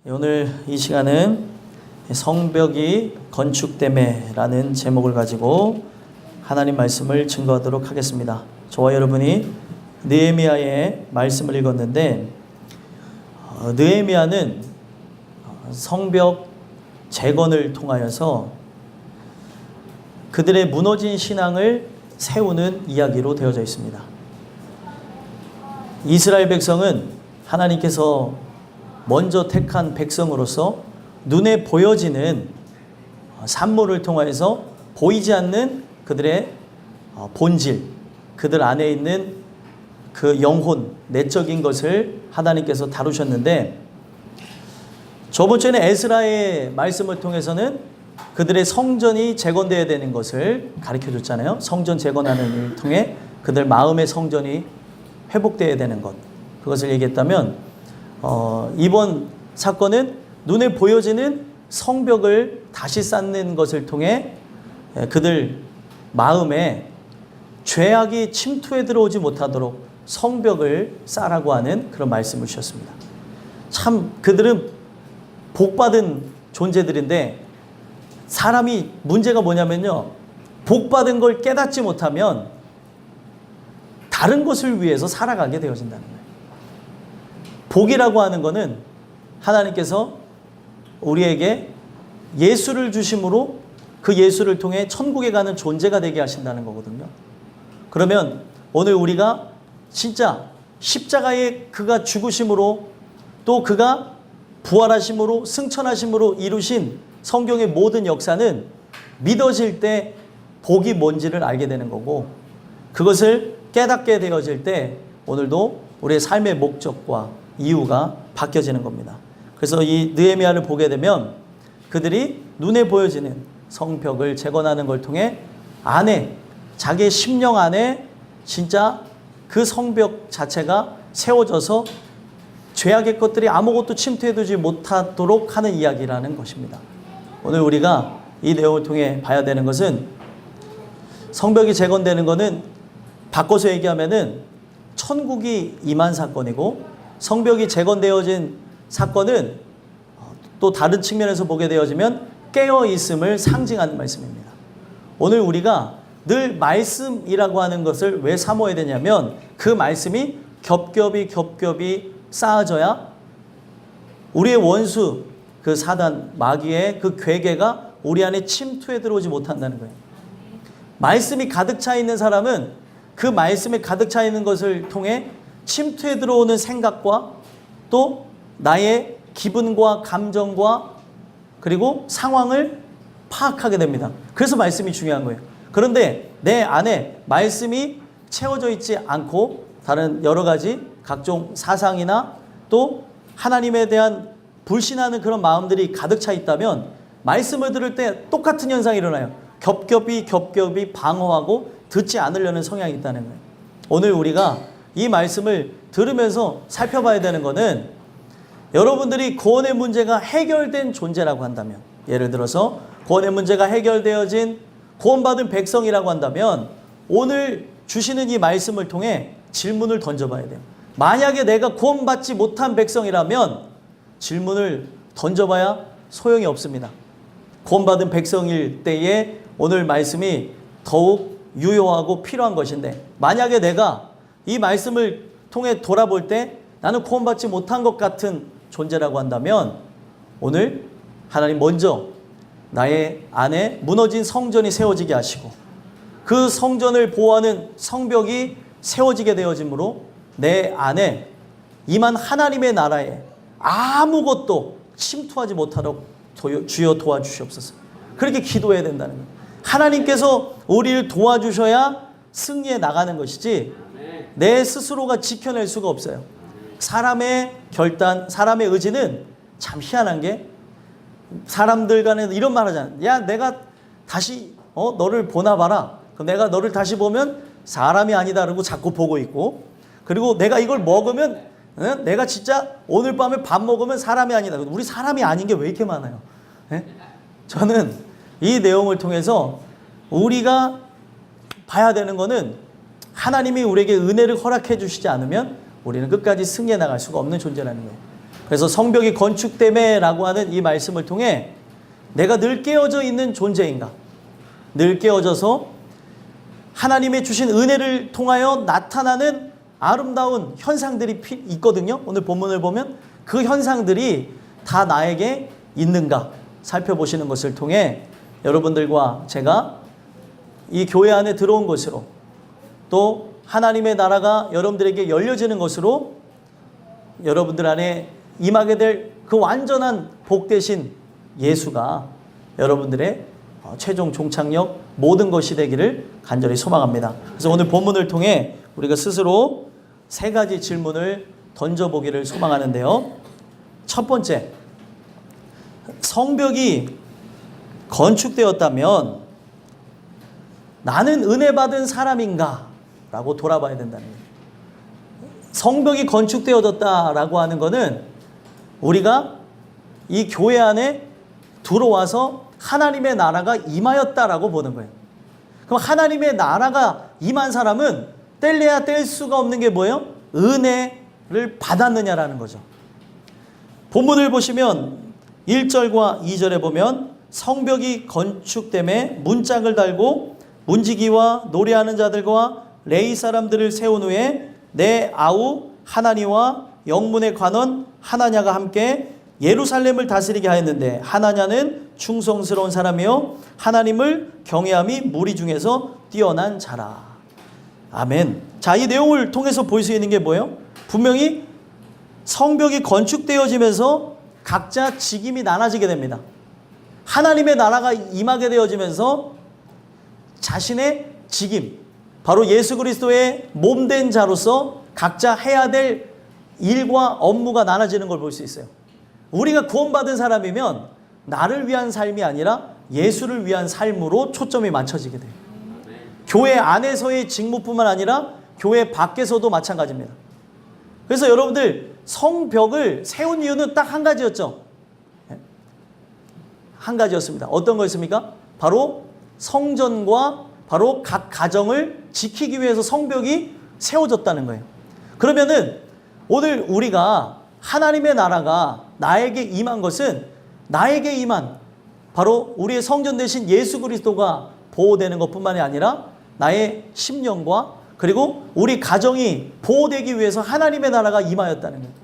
오늘 이 시간은 성벽이 건축됨에라는 제목을 가지고 하나님 말씀을 증거하도록 하겠습니다. 저와 여러분이 느헤미야의 말씀을 읽었는데 느헤미야는 성벽 재건을 통하여서 그들의 무너진 신앙을 세우는 이야기로 되어져 있습니다. 이스라엘 백성은 하나님께서 먼저 택한 백성으로서 눈에 보여지는 산물을 통하여서 보이지 않는 그들의 본질, 그들 안에 있는 그 영혼, 내적인 것을 하나님께서 다루셨는데, 저번 주에는 에스라의 말씀을 통해서는 그들의 성전이 재건되어야 되는 것을 가르쳐 줬잖아요. 성전 재건하는 일을 통해 그들 마음의 성전이 회복되어야 되는 것, 그것을 얘기했다면 이번 사건은 눈에 보여지는 성벽을 다시 쌓는 것을 통해 그들 마음에 죄악이 침투해 들어오지 못하도록 성벽을 쌓으라고 하는 그런 말씀을 주셨습니다. 참 그들은 복받은 존재들인데, 사람이 문제가 뭐냐면요, 복받은 걸 깨닫지 못하면 다른 것을 위해서 살아가게 되어진다는 거예요. 복이라고 하는 것은 하나님께서 우리에게 예수를 주심으로 그 예수를 통해 천국에 가는 존재가 되게 하신다는 거거든요. 그러면 오늘 우리가 진짜 십자가에 그가 죽으심으로, 또 그가 부활하심으로 승천하심으로 이루신 성경의 모든 역사는 믿어질 때 복이 뭔지를 알게 되는 거고, 그것을 깨닫게 되어질 때 오늘도 우리의 삶의 목적과 이유가 바뀌어지는 겁니다. 그래서 이 느헤미야를 보게 되면 그들이 눈에 보여지는 성벽을 재건하는 걸 통해 안에, 자기의 심령 안에 진짜 그 성벽 자체가 세워져서 죄악의 것들이 아무것도 침투해두지 못하도록 하는 이야기라는 것입니다. 오늘 우리가 이 내용을 통해 봐야 되는 것은, 성벽이 재건되는 것은 바꿔서 얘기하면은 천국이 임한 사건이고, 성벽이 재건되어진 사건은 또 다른 측면에서 보게 되어지면 깨어있음을 상징하는 말씀입니다. 오늘 우리가 늘 말씀이라고 하는 것을 왜 사모해야 되냐면, 그 말씀이 겹겹이 쌓아져야 우리의 원수, 그 사단, 마귀의 그 괴계가 우리 안에 침투해 들어오지 못한다는 거예요. 말씀이 가득 차 있는 사람은 그 말씀에 가득 차 있는 것을 통해 침투해 들어오는 생각과 또 나의 기분과 감정과 그리고 상황을 파악하게 됩니다. 그래서 말씀이 중요한 거예요. 그런데 내 안에 말씀이 채워져 있지 않고 다른 여러 가지 각종 사상이나 또 하나님에 대한 불신하는 그런 마음들이 가득 차 있다면 말씀을 들을 때 똑같은 현상이 일어나요. 겹겹이 방어하고 듣지 않으려는 성향이 있다는 거예요. 오늘 우리가 이 말씀을 들으면서 살펴봐야 되는 것은, 여러분들이 구원의 문제가 해결된 존재라고 한다면, 예를 들어서 구원의 문제가 해결되어진 구원받은 백성이라고 한다면, 오늘 주시는 이 말씀을 통해 질문을 던져봐야 돼요. 만약에 내가 구원받지 못한 백성이라면 질문을 던져봐야 소용이 없습니다. 구원받은 백성일 때에 오늘 말씀이 더욱 유효하고 필요한 것인데, 만약에 내가 이 말씀을 통해 돌아볼 때 나는 구원받지 못한 것 같은 존재라고 한다면, 오늘 하나님 먼저 나의 안에 무너진 성전이 세워지게 하시고 그 성전을 보호하는 성벽이 세워지게 되어지므로 내 안에 임한 하나님의 나라에 아무것도 침투하지 못하도록 주여 도와주시옵소서. 그렇게 기도해야 된다는 거예요. 하나님께서 우리를 도와주셔야 승리해 나가는 것이지 내 스스로가 지켜낼 수가 없어요. 사람의 결단, 사람의 의지는 참 희한한 게, 사람들 간에 이런 말 하잖아요. 야, 내가 다시 너를 보나 봐라. 그럼 내가 너를 다시 보면 사람이 아니다 그러고 자꾸 보고 있고, 그리고 내가 이걸 먹으면 내가 진짜 오늘 밤에 밥 먹으면 사람이 아니다. 우리 사람이 아닌 게 왜 이렇게 많아요? 저는 이 내용을 통해서 우리가 봐야 되는 거는, 하나님이 우리에게 은혜를 허락해 주시지 않으면 우리는 끝까지 승리해 나갈 수가 없는 존재라는 거예요. 그래서 성벽이 건축됨에라고 하는 이 말씀을 통해 내가 늘 깨어져 있는 존재인가? 늘 깨어져서 하나님의 주신 은혜를 통하여 나타나는 아름다운 현상들이 있거든요. 오늘 본문을 보면 그 현상들이 다 나에게 있는가 살펴보시는 것을 통해 여러분들과 제가 이 교회 안에 들어온 것으로 또 하나님의 나라가 여러분들에게 열려지는 것으로 여러분들 안에 임하게 될 그 완전한 복 되신 예수가 여러분들의 최종 종착역 모든 것이 되기를 간절히 소망합니다. 그래서 오늘 본문을 통해 우리가 스스로 세 가지 질문을 던져보기를 소망하는데요. 첫 번째, 성벽이 건축되었다면 나는 은혜 받은 사람인가? 라고 돌아봐야 된다는 거예요. 성벽이 건축되어졌다라고 하는 것은 우리가 이 교회 안에 들어와서 하나님의 나라가 임하였다라고 보는 거예요. 그럼 하나님의 나라가 임한 사람은 뗄래야 뗄 수가 없는 게 뭐예요? 은혜를 받았느냐라는 거죠. 본문을 보시면 1절과 2절에 보면 성벽이 건축됨에 문짝을 달고 문지기와 노래하는 자들과 레위 사람들을 세운 후에 내 아우 하나니와 영문의 관원 하나냐가 함께 예루살렘을 다스리게 하였는데 하나냐는 충성스러운 사람이요 하나님을 경외함이 무리 중에서 뛰어난 자라. 아멘. 자, 이 내용을 통해서 볼 수 있는 게 뭐예요? 분명히 성벽이 건축되어지면서 각자 직임이 나눠지게 됩니다. 하나님의 나라가 임하게 되어지면서 자신의 직임, 바로 예수 그리스도의 몸된 자로서 각자 해야 될 일과 업무가 나눠지는 걸 볼 수 있어요. 우리가 구원받은 사람이면 나를 위한 삶이 아니라 예수를 위한 삶으로 초점이 맞춰지게 돼요. 교회 안에서의 직무뿐만 아니라 교회 밖에서도 마찬가지입니다. 그래서 여러분들 성벽을 세운 이유는 딱 한 가지였죠. 한 가지였습니다. 어떤 거였습니까? 바로 성전과 바로 각 가정을 지키기 위해서 성벽이 세워졌다는 거예요. 그러면은 오늘 우리가 하나님의 나라가 나에게 임한 것은 나에게 임한 바로 우리의 성전 되신 예수 그리스도가 보호되는 것뿐만이 아니라 나의 심령과 그리고 우리 가정이 보호되기 위해서 하나님의 나라가 임하였다는 거예요.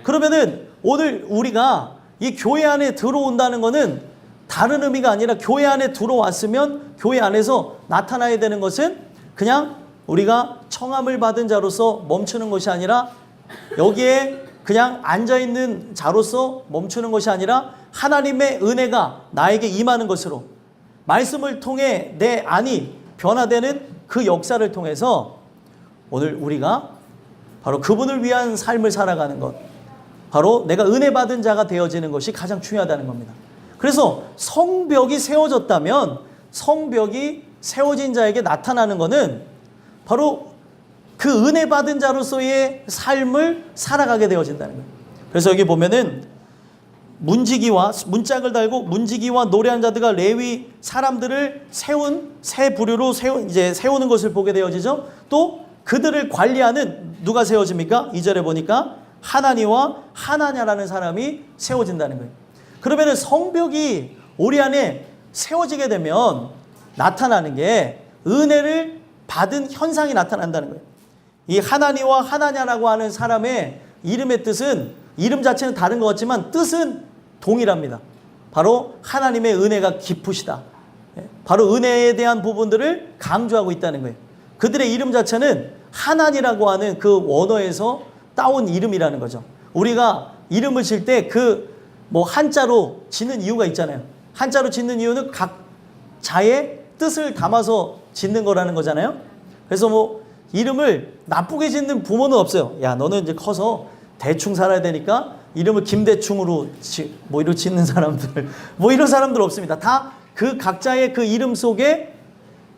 그러면은 오늘 우리가 이 교회 안에 들어온다는 것은 다른 의미가 아니라 교회 안에 들어왔으면 교회 안에서 나타나야 되는 것은 그냥 우리가 청함을 받은 자로서 멈추는 것이 아니라 여기에 그냥 앉아있는 자로서 멈추는 것이 아니라 하나님의 은혜가 나에게 임하는 것으로 말씀을 통해 내 안이 변화되는 그 역사를 통해서 오늘 우리가 바로 그분을 위한 삶을 살아가는 것, 바로 내가 은혜 받은 자가 되어지는 것이 가장 중요하다는 겁니다. 그래서 성벽이 세워졌다면 성벽이 세워진 자에게 나타나는 것은 바로 그 은혜 받은 자로서의 삶을 살아가게 되어진다는 거예요. 그래서 여기 보면은 문지기와 문짝을 달고 문지기와 노래하는 자들과 레위 사람들을 세운 세 부류로 세우는 것을 보게 되어지죠. 또 그들을 관리하는 누가 세워집니까? 2절에 보니까 하나니와 하나냐라는 사람이 세워진다는 거예요. 그러면은 성벽이 우리 안에 세워지게 되면 나타나는 게 은혜를 받은 현상이 나타난다는 거예요. 이 하나니와 하나냐라고 하는 사람의 이름의 뜻은 이름 자체는 다른 것 같지만 뜻은 동일합니다. 바로 하나님의 은혜가 깊으시다. 바로 은혜에 대한 부분들을 강조하고 있다는 거예요. 그들의 이름 자체는 하나니라고 하는 그 원어에서 따온 이름이라는 거죠. 우리가 이름을 질 때 그 한자로 짓는 이유가 있잖아요. 한자로 짓는 이유는 각 자의 뜻을 담아서 짓는 거라는 거잖아요. 그래서 이름을 나쁘게 짓는 부모는 없어요. 야, 너는 이제 커서 대충 살아야 되니까 이름을 김대충으로 이렇게 짓는 사람들, 이런 사람들 없습니다. 다 그 각자의 그 이름 속에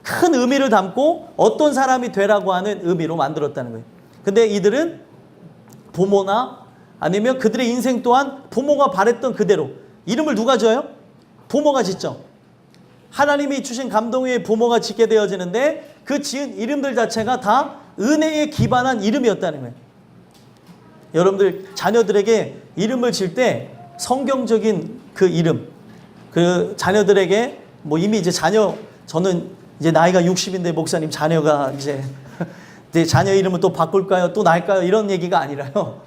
큰 의미를 담고 어떤 사람이 되라고 하는 의미로 만들었다는 거예요. 근데 이들은 부모나 아니면 그들의 인생 또한 부모가 바랬던 그대로 이름을 누가 줘요? 부모가 짓죠. 하나님이 주신 감동 위에 부모가 짓게 되어지는데 그 지은 이름들 자체가 다 은혜에 기반한 이름이었다는 거예요. 여러분들 자녀들에게 이름을 질 때 성경적인 그 이름, 그 자녀들에게 뭐 이미 이제 저는 이제 나이가 60인데 목사님 자녀가 이제 자녀 이름을 또 바꿀까요? 또 날까요? 이런 얘기가 아니라요.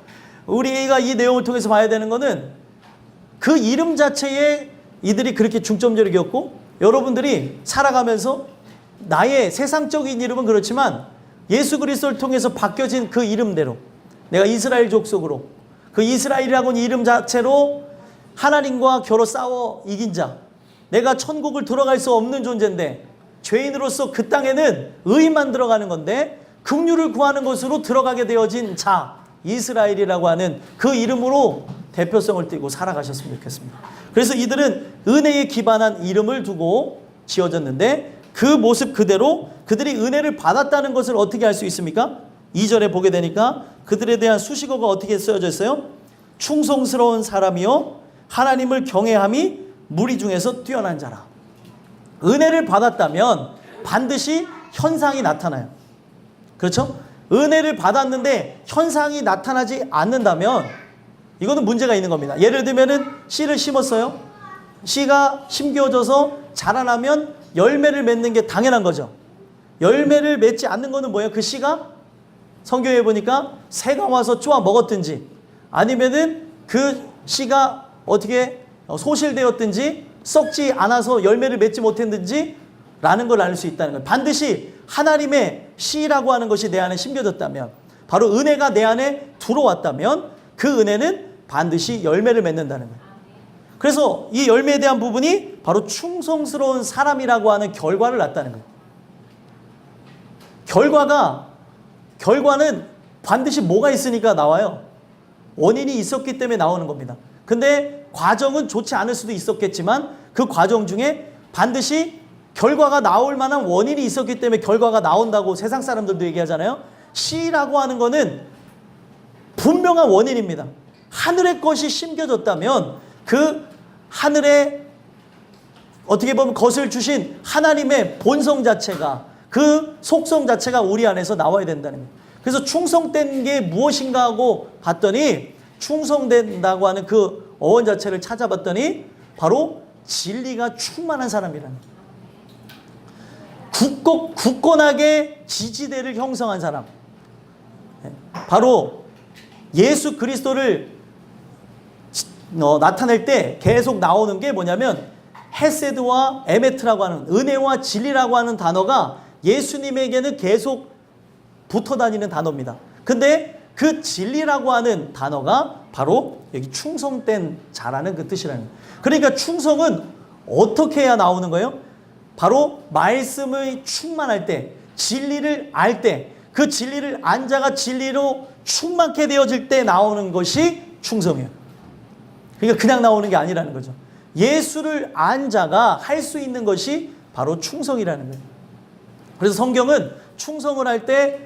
우리가 이 내용을 통해서 봐야 되는 거는 그 이름 자체에 이들이 그렇게 중점적이었고, 여러분들이 살아가면서 나의 세상적인 이름은 그렇지만 예수 그리스도를 통해서 바뀌어진 그 이름대로 내가 이스라엘 족속으로, 그 이스라엘이라고 하는 이름 자체로 하나님과 겨루 싸워 이긴 자, 내가 천국을 들어갈 수 없는 존재인데 죄인으로서 그 땅에는 의만 들어가는 건데 긍휼을 구하는 것으로 들어가게 되어진 자, 이스라엘이라고 하는 그 이름으로 대표성을 띠고 살아가셨으면 좋겠습니다. 그래서 이들은 은혜에 기반한 이름을 두고 지어졌는데 그 모습 그대로 그들이 은혜를 받았다는 것을 어떻게 알 수 있습니까? 2절에 보게 되니까 그들에 대한 수식어가 어떻게 쓰여져 있어요? 충성스러운 사람이요 하나님을 경외함이 무리 중에서 뛰어난 자라. 은혜를 받았다면 반드시 현상이 나타나요. 그렇죠? 은혜를 받았는데 현상이 나타나지 않는다면 이거는 문제가 있는 겁니다. 예를 들면은 씨를 심었어요. 씨가 심겨져서 자라나면 열매를 맺는 게 당연한 거죠. 열매를 맺지 않는 거는 뭐예요? 그 씨가 성경에 보니까 새가 와서 쪼아 먹었든지 아니면은 그 씨가 어떻게 소실되었든지 썩지 않아서 열매를 맺지 못했든지 라는 걸 알 수 있다는 거예요. 반드시 하나님의 씨라고 하는 것이 내 안에 심겨졌다면, 바로 은혜가 내 안에 들어왔다면 그 은혜는 반드시 열매를 맺는다는 거예요. 그래서 이 열매에 대한 부분이 바로 충성스러운 사람이라고 하는 결과를 낳았다는 거예요. 결과는 반드시 뭐가 있으니까 나와요? 원인이 있었기 때문에 나오는 겁니다. 근데 과정은 좋지 않을 수도 있었겠지만 그 과정 중에 반드시 결과가 나올 만한 원인이 있었기 때문에 결과가 나온다고 세상 사람들도 얘기하잖아요. 씨라고 하는 거는 분명한 원인입니다. 하늘의 것이 심겨졌다면 그 하늘에 어떻게 보면 것을 주신 하나님의 본성 자체가, 그 속성 자체가 우리 안에서 나와야 된다는 거예요. 그래서 충성된 게 무엇인가 하고 봤더니, 충성된다고 하는 그 어원 자체를 찾아봤더니 바로 진리가 충만한 사람이라는 거예요. 굳건하게 지지대를 형성한 사람, 바로 예수 그리스도를 나타낼 때 계속 나오는 게 뭐냐면 헤세드와 에메트라고 하는, 은혜와 진리라고 하는 단어가 예수님에게는 계속 붙어 다니는 단어입니다. 근데 그 진리라고 하는 단어가 바로 여기 충성된 자라는 그 뜻이라는 거예요. 그러니까 충성은 어떻게 해야 나오는 거예요? 바로 말씀의 충만할 때, 진리를 알 때, 그 진리를 안 자가 진리로 충만케 되어질 때 나오는 것이 충성이에요. 그러니까 그냥 나오는 게 아니라는 거죠. 예수를 안 자가 할 수 있는 것이 바로 충성이라는 거예요. 그래서 성경은 충성을 할 때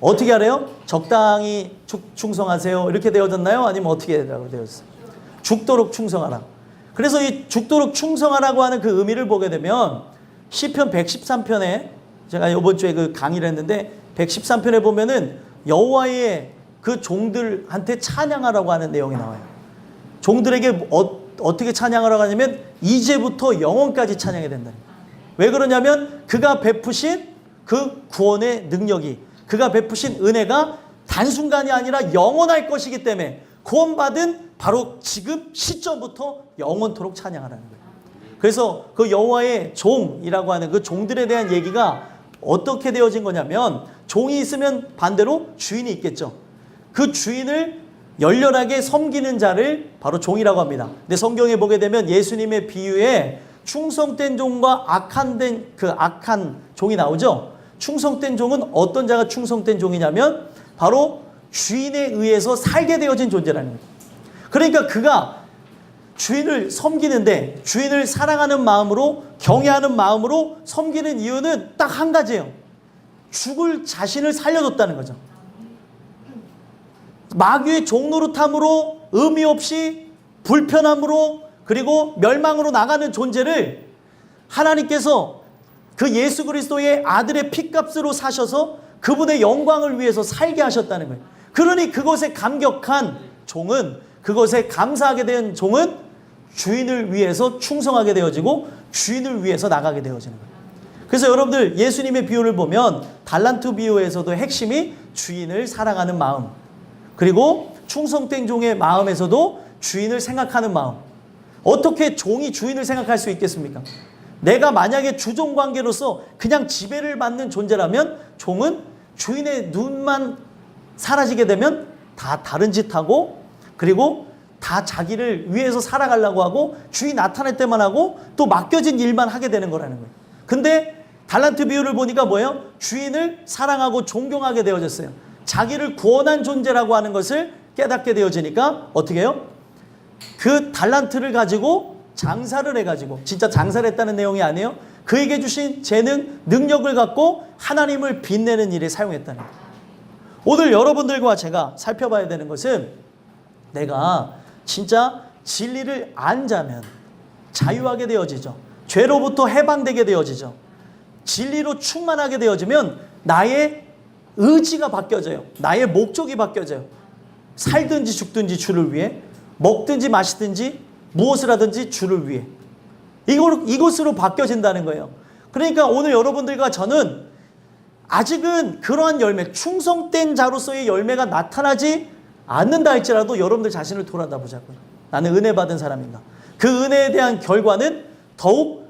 어떻게 하래요? 적당히 충성하세요 이렇게 되어졌나요? 아니면 어떻게 되어졌어요? 죽도록 충성하라. 그래서 이 죽도록 충성하라고 하는 그 의미를 보게 되면 시편 113편에, 제가 이번 주에 그 강의를 했는데 113편에 보면은 여호와의 그 종들한테 찬양하라고 하는 내용이 나와요. 종들에게 어떻게 찬양하라고 하냐면 이제부터 영원까지 찬양해야 된다. 왜 그러냐면 그가 베푸신 그 구원의 능력이, 그가 베푸신 은혜가 단순간이 아니라 영원할 것이기 때문에 구원받은 바로 지금 시점부터 영원토록 찬양하라는 거예요. 그래서 그 여호와의 종이라고 하는 그 종들에 대한 얘기가 어떻게 되어진 거냐면, 종이 있으면 반대로 주인이 있겠죠. 그 주인을 열렬하게 섬기는 자를 바로 종이라고 합니다. 근데 성경에 보게 되면 예수님의 비유에 충성된 종과 악한 종이 나오죠. 충성된 종은 어떤 자가 충성된 종이냐면 바로 주인에 의해서 살게 되어진 존재라는 거예요. 그러니까 그가 주인을 섬기는데, 주인을 사랑하는 마음으로, 경외하는 마음으로 섬기는 이유는 딱 한 가지예요. 죽을 자신을 살려줬다는 거죠. 마귀의 종노릇함으로, 의미 없이 불편함으로, 그리고 멸망으로 나가는 존재를 하나님께서 그 예수 그리스도의 아들의 피값으로 사셔서 그분의 영광을 위해서 살게 하셨다는 거예요. 그러니 그것에 감격한 종은, 그것에 감사하게 된 종은 주인을 위해서 충성하게 되어지고 주인을 위해서 나가게 되어지는 거예요. 그래서 여러분들 예수님의 비유를 보면 달란트 비유에서도 핵심이 주인을 사랑하는 마음, 그리고 충성된 종의 마음에서도 주인을 생각하는 마음. 어떻게 종이 주인을 생각할 수 있겠습니까? 내가 만약에 주종 관계로서 그냥 지배를 받는 존재라면 종은 주인의 눈만 사라지게 되면 다 다른 짓 하고, 그리고 다 자기를 위해서 살아가려고 하고 주인 나타날 때만 하고 또 맡겨진 일만 하게 되는 거라는 거예요. 근데 달란트 비유를 보니까 뭐예요? 주인을 사랑하고 존경하게 되어졌어요. 자기를 구원한 존재라고 하는 것을 깨닫게 되어지니까 어떻게 해요? 그 달란트를 가지고 장사를 해가지고, 진짜 장사를 했다는 내용이 아니에요. 그에게 주신 재능, 능력을 갖고 하나님을 빛내는 일에 사용했다는 거예요. 오늘 여러분들과 제가 살펴봐야 되는 것은, 내가 진짜 진리를 안자면 자유하게 되어지죠. 죄로부터 해방되게 되어지죠. 진리로 충만하게 되어지면 나의 의지가 바뀌어져요. 나의 목적이 바뀌어져요. 살든지 죽든지 주를 위해, 먹든지 마시든지 무엇을 하든지 주를 위해, 이것으로 바뀌어진다는 거예요. 그러니까 오늘 여러분들과 저는 아직은 그러한 열매, 충성된 자로서의 열매가 나타나지 않는다 할지라도 여러분들 자신을 돌아다보자고요. 나는 은혜 받은 사람인가? 그 은혜에 대한 결과는 더욱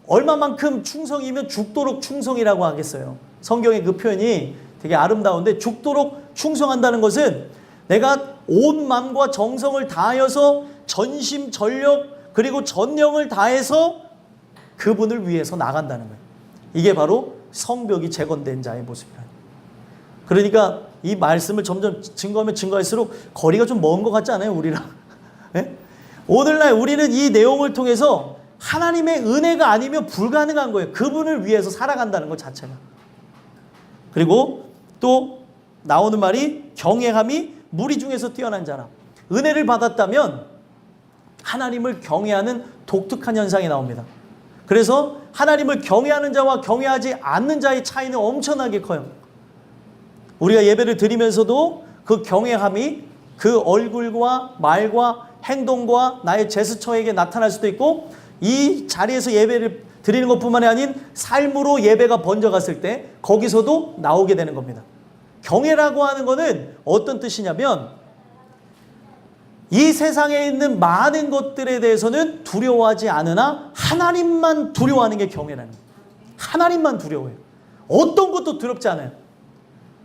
얼마만큼 충성이면 죽도록 충성이라고 하겠어요. 성경의 그 표현이 되게 아름다운데, 죽도록 충성한다는 것은 내가 온 마음과 정성을 다하여서 전심 전력 그리고 전령을 다해서 그분을 위해서 나간다는 거예요. 이게 바로 성벽이 재건된 자의 모습이라는 거예요. 그러니까 이 말씀을 점점 증거하면 증거할수록 거리가 좀 먼 것 같지 않아요, 우리랑? 네? 오늘날 우리는 이 내용을 통해서 하나님의 은혜가 아니면 불가능한 거예요. 그분을 위해서 살아간다는 것 자체가. 그리고 또 나오는 말이 경외함이 무리 중에서 뛰어난 자라. 은혜를 받았다면 하나님을 경외하는 독특한 현상이 나옵니다. 그래서 하나님을 경외하는 자와 경외하지 않는 자의 차이는 엄청나게 커요. 우리가 예배를 드리면서도 그 경외함이 그 얼굴과 말과 행동과 나의 제스처에게 나타날 수도 있고, 이 자리에서 예배를 드리는 것뿐만이 아닌 삶으로 예배가 번져갔을 때 거기서도 나오게 되는 겁니다. 경외라고 하는 것은 어떤 뜻이냐면, 이 세상에 있는 많은 것들에 대해서는 두려워하지 않으나 하나님만 두려워하는 게 경외라는 거예요. 하나님만 두려워해요. 어떤 것도 두렵지 않아요.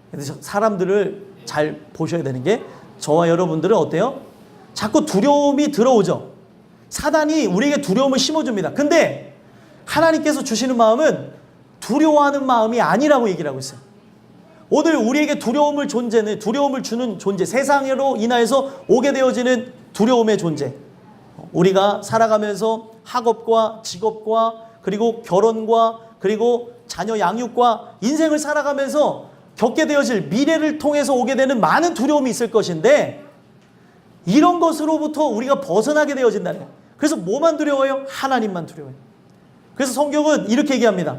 그래서 사람들을 잘 보셔야 되는 게, 저와 여러분들은 어때요? 자꾸 두려움이 들어오죠. 사단이 우리에게 두려움을 심어줍니다. 근데 하나님께서 주시는 마음은 두려워하는 마음이 아니라고 얘기를 하고 있어요. 오늘 우리에게 두려움을 주는 존재, 세상으로 인하여서 오게 되어지는 두려움의 존재, 우리가 살아가면서 학업과 직업과 그리고 결혼과 그리고 자녀 양육과 인생을 살아가면서 겪게 되어질 미래를 통해서 오게 되는 많은 두려움이 있을 것인데, 이런 것으로부터 우리가 벗어나게 되어진다는 거예요. 그래서 뭐만 두려워요? 하나님만 두려워요. 그래서 성경은 이렇게 얘기합니다.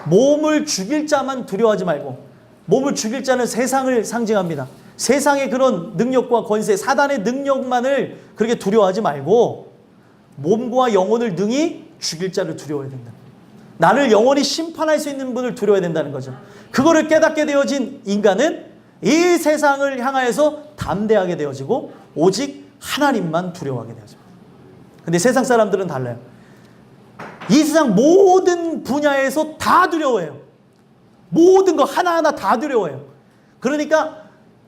몸을 죽일 자만 두려워하지 말고, 몸을 죽일 자는 세상을 상징합니다. 세상의 그런 능력과 권세, 사단의 능력만을 그렇게 두려워하지 말고 몸과 영혼을 능히 죽일 자를 두려워해야 된다. 나를 영원히 심판할 수 있는 분을 두려워해야 된다는 거죠. 그거를 깨닫게 되어진 인간은 이 세상을 향하여서 담대하게 되어지고 오직 하나님만 두려워하게 되어집니다. 근데 세상 사람들은 달라요. 이 세상 모든 분야에서 다 두려워해요. 모든 거 하나하나 다 두려워해요. 그러니까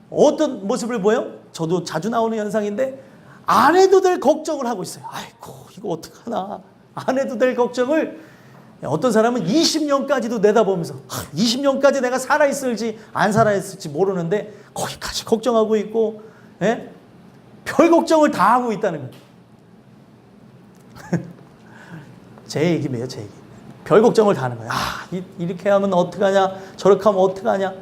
어떤 모습을 보여요? 저도 자주 나오는 현상인데, 안 해도 될 걱정을 하고 있어요. 아이고, 이거 어떡하나. 안 해도 될 걱정을, 어떤 사람은 20년까지도 내다보면서 20년까지 내가 살아있을지 안 살아있을지 모르는데 거기까지 걱정하고 있고, 예? 별 걱정을 다 하고 있다는 거예요. 제 얘기예요, 제 얘기. 별 걱정을 다 하는 거예요. 이렇게 하면 어떡하냐, 저렇게 하면 어떡하냐.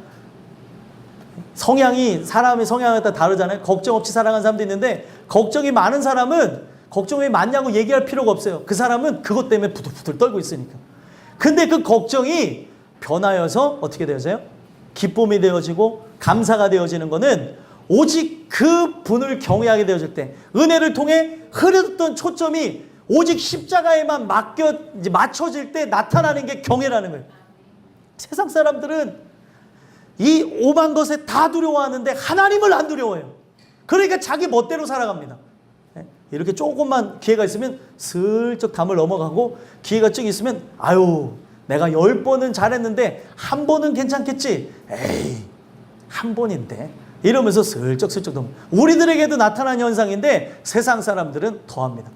성향이, 사람의 성향에 따라 다르잖아요. 걱정 없이 살아가는 사람도 있는데, 걱정이 많은 사람은 걱정이 많냐고 얘기할 필요가 없어요. 그 사람은 그것 때문에 부들부들 떨고 있으니까. 근데 그 걱정이 변하여서 어떻게 되어져요? 기쁨이 되어지고 감사가 되어지는 것은 오직 그 분을 경외하게 되어질 때, 은혜를 통해 흐르던 초점이 오직 십자가에만 맞춰질 때 나타나는 게 경외라는 거예요. 세상 사람들은 이 오만 것에 다 두려워하는데 하나님을 안 두려워해요. 그러니까 자기 멋대로 살아갑니다. 이렇게 조금만 기회가 있으면 슬쩍 담을 넘어가고, 기회가 쭉 있으면 아유 내가 10번은 잘했는데 한 번은 괜찮겠지. 에이 한 번인데 이러면서 슬쩍슬쩍 넘어. 우리들에게도 나타난 현상인데 세상 사람들은 더합니다.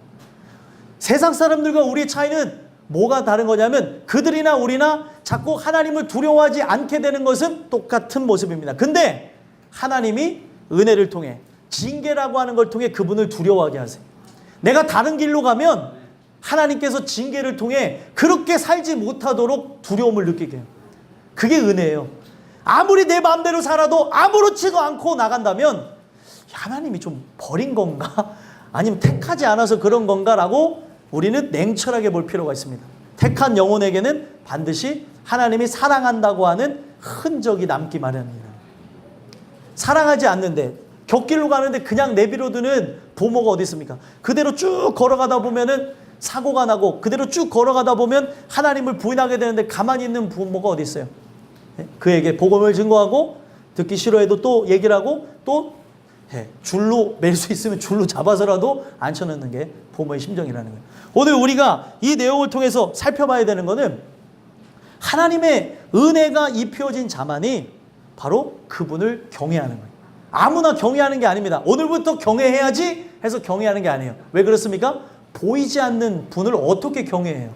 세상 사람들과 우리의 차이는 뭐가 다른 거냐면, 그들이나 우리나 자꾸 하나님을 두려워하지 않게 되는 것은 똑같은 모습입니다. 근데 하나님이 은혜를 통해, 징계라고 하는 걸 통해 그분을 두려워하게 하세요. 내가 다른 길로 가면 하나님께서 징계를 통해 그렇게 살지 못하도록 두려움을 느끼게 해요. 그게 은혜예요. 아무리 내 마음대로 살아도 아무렇지도 않고 나간다면 하나님이 좀 버린 건가? 아니면 택하지 않아서 그런 건가? 라고 우리는 냉철하게 볼 필요가 있습니다. 택한 영혼에게는 반드시 하나님이 사랑한다고 하는 흔적이 남기 마련입니다. 사랑하지 않는데, 곁길로 가는데 그냥 내버려두는 부모가 어디 있습니까? 그대로 쭉 걸어가다 보면은 사고가 나고, 그대로 쭉 걸어가다 보면 하나님을 부인하게 되는데 가만히 있는 부모가 어디 있어요? 그에게 복음을 증거하고, 듣기 싫어해도 또 얘기를 하고, 또 줄로 맬 수 있으면 줄로 잡아서라도 앉혀놓는 게 부모의 심정이라는 거예요. 오늘 우리가 이 내용을 통해서 살펴봐야 되는 것은, 하나님의 은혜가 입혀진 자만이 바로 그분을 경외하는 거예요. 아무나 경외하는 게 아닙니다. 오늘부터 경외해야지 해서 경외하는 게 아니에요. 왜 그렇습니까? 보이지 않는 분을 어떻게 경외해요?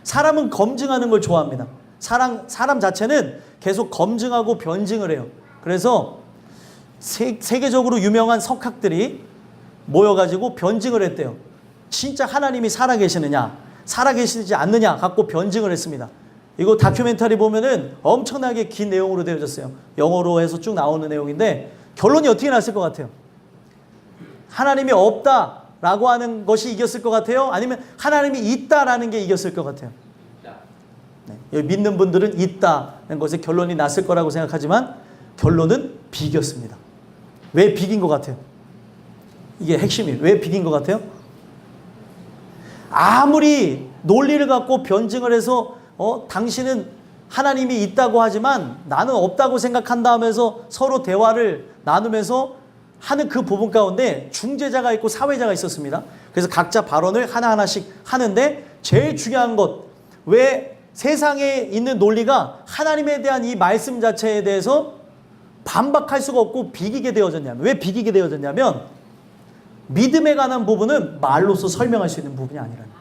사람은 검증하는 걸 좋아합니다. 사람 자체는 계속 검증하고 변증을 해요. 그래서 세계적으로 유명한 석학들이 모여가지고 변증을 했대요. 진짜 하나님이 살아계시느냐, 살아계시지 않느냐 갖고 변증을 했습니다. 이거 다큐멘터리 보면은 엄청나게 긴 내용으로 되어졌어요. 영어로 해서 쭉 나오는 내용인데, 결론이 어떻게 났을 것 같아요? 하나님이 없다라고 하는 것이 이겼을 것 같아요? 아니면 하나님이 있다라는 게 이겼을 것 같아요? 네, 여기 믿는 분들은 있다는 것에 결론이 났을 거라고 생각하지만 결론은 비겼습니다. 왜 비긴 것 같아요? 이게 핵심이에요. 왜 비긴 것 같아요? 아무리 논리를 갖고 변증을 해서 당신은 하나님이 있다고 하지만 나는 없다고 생각한다 하면서 서로 대화를 나누면서 하는 그 부분 가운데 중재자가 있고 사회자가 있었습니다. 그래서 각자 발언을 하나하나씩 하는데, 제일 중요한 것, 왜 세상에 있는 논리가 하나님에 대한 이 말씀 자체에 대해서 반박할 수가 없고 비기게 되어졌냐면, 왜 비기게 되어졌냐면, 믿음에 관한 부분은 말로서 설명할 수 있는 부분이 아니라는 거예요.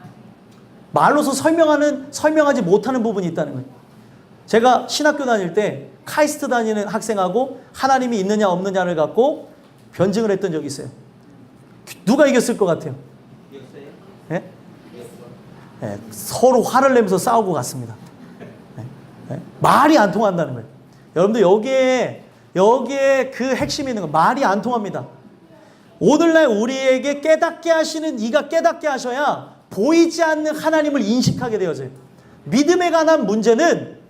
말로서 설명하지 못하는 부분이 있다는 거예요. 제가 신학교 다닐 때 카이스트 다니는 학생하고 하나님이 있느냐 없느냐를 갖고 변증을 했던 적이 있어요. 누가 이겼을 것 같아요? 예? 예, 서로 화를 내면서 싸우고 갔습니다. 예? 말이 안 통한다는 거예요. 여러분들 여기에 그 핵심이 있는 거, 말이 안 통합니다. 오늘날 우리에게 깨닫게 하시는 이가 깨닫게 하셔야 보이지 않는 하나님을 인식하게 되어져요. 믿음에 관한 문제는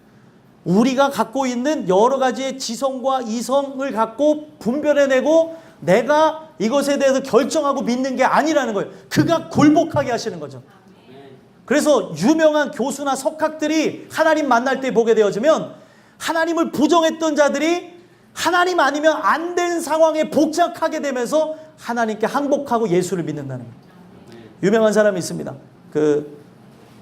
우리가 갖고 있는 여러 가지의 지성과 이성을 갖고 분별해내고 내가 이것에 대해서 결정하고 믿는 게 아니라는 거예요. 그가 굴복하게 하시는 거죠. 그래서 유명한 교수나 석학들이 하나님 만날 때 보게 되어지면, 하나님을 부정했던 자들이 하나님 아니면 안 된 상황에 복잡하게 되면서 하나님께 항복하고 예수를 믿는다는 거예요. 유명한 사람이 있습니다. 그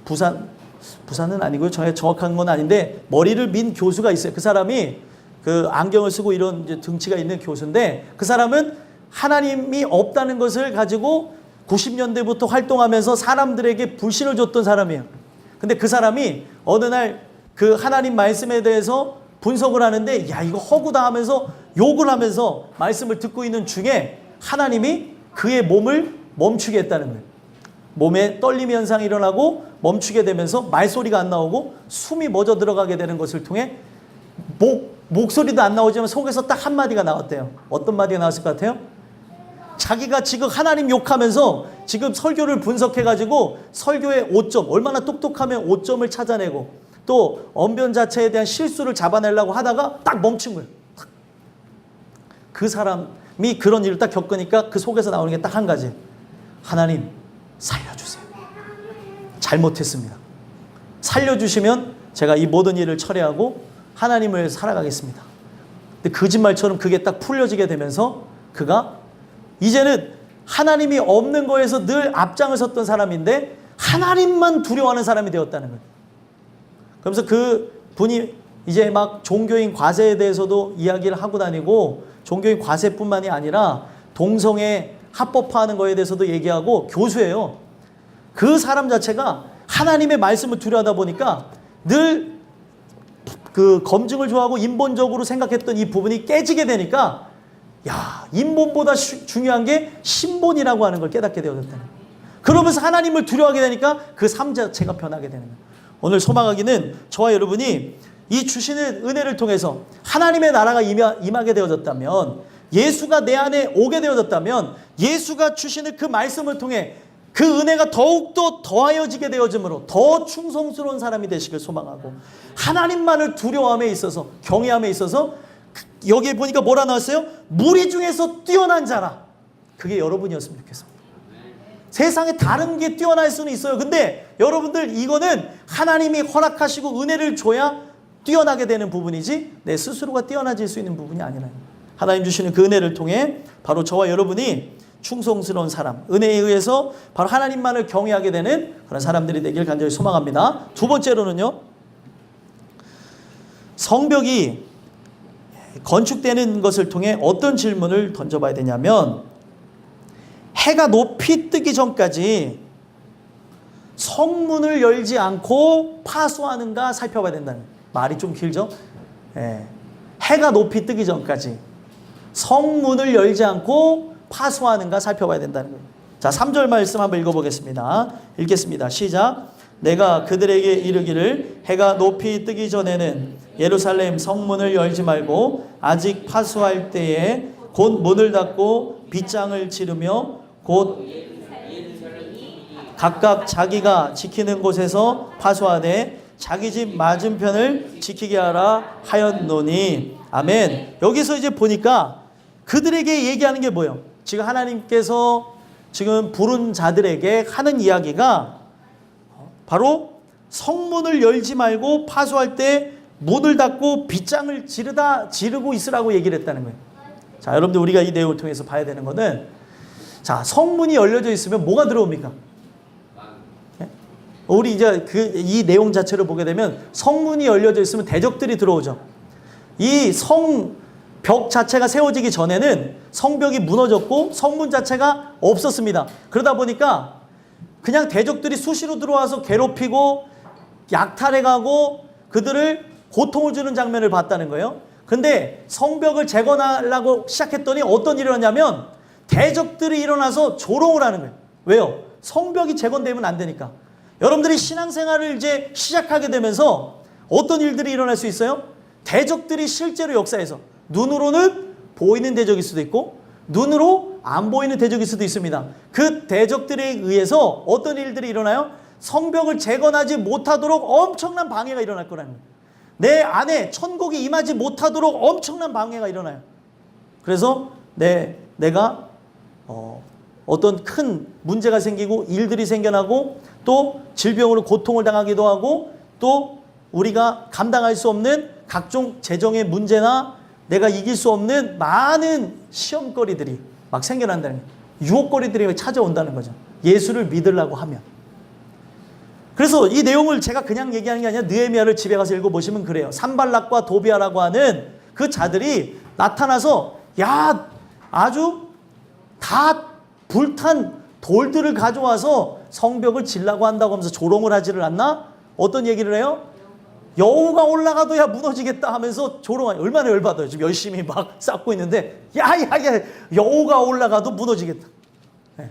부산은 아니고요. 정확한 건 아닌데 머리를 민 교수가 있어요. 그 사람이 그 안경을 쓰고 이런 이제 등치가 있는 교수인데, 그 사람은 하나님이 없다는 것을 가지고 90년대부터 활동하면서 사람들에게 불신을 줬던 사람이에요. 근데 그 사람이 어느 날 그 하나님 말씀에 대해서 분석을 하는데, 야 이거 허구다 하면서 욕을 하면서 말씀을 듣고 있는 중에 하나님이 그의 몸을 멈추게 했다는 거예요. 몸에 떨림 현상이 일어나고 멈추게 되면서 말소리가 안 나오고 숨이 멎어 들어가게 되는 것을 통해 목소리도 안 나오지만 속에서 딱 한마디가 나왔대요. 어떤 마디가 나왔을 것 같아요? 자기가 지금 하나님 욕하면서 지금 설교를 분석해가지고 설교의 오점, 얼마나 똑똑하면 오점을 찾아내고 또 언변 자체에 대한 실수를 잡아내려고 하다가 딱 멈춘 거예요. 그 사람이 그런 일을 딱 겪으니까 그 속에서 나오는 게 딱 한 가지. 하나님 살려주세요. 잘못했습니다. 살려주시면 제가 이 모든 일을 처리하고 하나님을 살아가겠습니다. 근데 거짓말처럼 그게 딱 풀려지게 되면서 그가 이제는 하나님이 없는 거에서 늘 앞장을 섰던 사람인데 하나님만 두려워하는 사람이 되었다는 거예요. 그러면서 그 분이 이제 막 종교인 과세에 대해서도 이야기를 하고 다니고 종교인 과세뿐만이 아니라 동성애 합법화하는 거에 대해서도 얘기하고 교수예요. 그 사람 자체가 하나님의 말씀을 두려워하다 보니까 늘 그 검증을 좋아하고 인본적으로 생각했던 이 부분이 깨지게 되니까 야, 인본보다 중요한 게 신본이라고 하는 걸 깨닫게 되었다는 거예요. 그러면서 하나님을 두려워하게 되니까 그 삶 자체가 변하게 되는 거예요. 오늘 소망하기는 저와 여러분이 이 주시는 은혜를 통해서 하나님의 나라가 임하게 되어졌다면, 예수가 내 안에 오게 되어졌다면, 예수가 주시는 그 말씀을 통해 그 은혜가 더욱더 더하여지게 되어짐으로 더 충성스러운 사람이 되시길 소망하고, 하나님만을 두려워함에 있어서, 경외함에 있어서 여기에 보니까 뭐라 나왔어요? 무리 중에서 뛰어난 자라. 그게 여러분이었으면 좋겠습니다. 세상에 다른 게 뛰어날 수는 있어요. 근데 여러분들 이거는 하나님이 허락하시고 은혜를 줘야 뛰어나게 되는 부분이지 내 스스로가 뛰어나질 수 있는 부분이 아니라요. 하나님 주시는 그 은혜를 통해 바로 저와 여러분이 충성스러운 사람, 은혜에 의해서 바로 하나님만을 경외하게 되는 그런 사람들이 되길 간절히 소망합니다. 두 번째로는요, 성벽이 건축되는 것을 통해 어떤 질문을 던져봐야 되냐면, 해가 높이 뜨기 전까지 성문을 열지 않고 파수하는가 살펴봐야 된다는 거예요. 말이 좀 길죠? 예. 해가 높이 뜨기 전까지 성문을 열지 않고 파수하는가 살펴봐야 된다는 거예요. 자, 3절 말씀 한번 읽어보겠습니다. 읽겠습니다. 시작. 내가 그들에게 이르기를 해가 높이 뜨기 전에는 예루살렘 성문을 열지 말고 아직 파수할 때에 곧 문을 닫고 빗장을 치르며 곧 각각 자기가 지키는 곳에서 파수하되 자기 집 맞은편을 지키게 하라 하였노니. 아멘. 여기서 이제 보니까 그들에게 얘기하는 게 뭐예요? 지금 하나님께서 지금 부른 자들에게 하는 이야기가 바로 성문을 열지 말고 파수할 때 문을 닫고 빗장을 지르고 있으라고 얘기를 했다는 거예요. 자, 여러분들 우리가 이 내용을 통해서 봐야 되는 거는, 자, 성문이 열려져 있으면 뭐가 들어옵니까? 네? 우리 이제 이 내용 자체를 보게 되면 성문이 열려져 있으면 대적들이 들어오죠. 이 성벽 자체가 세워지기 전에는 성벽이 무너졌고 성문 자체가 없었습니다. 그러다 보니까 그냥 대적들이 수시로 들어와서 괴롭히고 약탈해가고 그들을 고통을 주는 장면을 봤다는 거예요. 근데 성벽을 재건하려고 시작했더니 어떤 일이 일어나냐면 대적들이 일어나서 조롱을 하는 거예요. 왜요? 성벽이 재건되면 안 되니까. 여러분들이 신앙생활을 이제 시작하게 되면서 어떤 일들이 일어날 수 있어요? 대적들이 실제로 역사에서 눈으로는 보이는 대적일 수도 있고 눈으로 안 보이는 대적일 수도 있습니다. 그 대적들에 의해서 어떤 일들이 일어나요? 성벽을 재건하지 못하도록 엄청난 방해가 일어날 거라는 거예요. 내 안에 천국이 임하지 못하도록 엄청난 방해가 일어나요. 그래서 내가 어떤 큰 문제가 생기고 일들이 생겨나고 또 질병으로 고통을 당하기도 하고 또 우리가 감당할 수 없는 각종 재정의 문제나 내가 이길 수 없는 많은 시험거리들이 막 생겨난다는 거예요. 유혹거리들이 찾아온다는 거죠. 예수를 믿으려고 하면. 그래서 이 내용을 제가 그냥 얘기하는 게 아니라 느헤미야를 집에 가서 읽어보시면 그래요. 산발락과 도비아라고 하는 그 자들이 나타나서 야, 아주 다 불탄 돌들을 가져와서 성벽을 질라고 한다고 하면서 조롱을 하지를 않나? 어떤 얘기를 해요? 여우가 올라가도 무너지겠다 하면서 조롱하니 얼마나 열받아요. 지금 열심히 막 쌓고 있는데 야, 여우가 올라가도 무너지겠다. 네.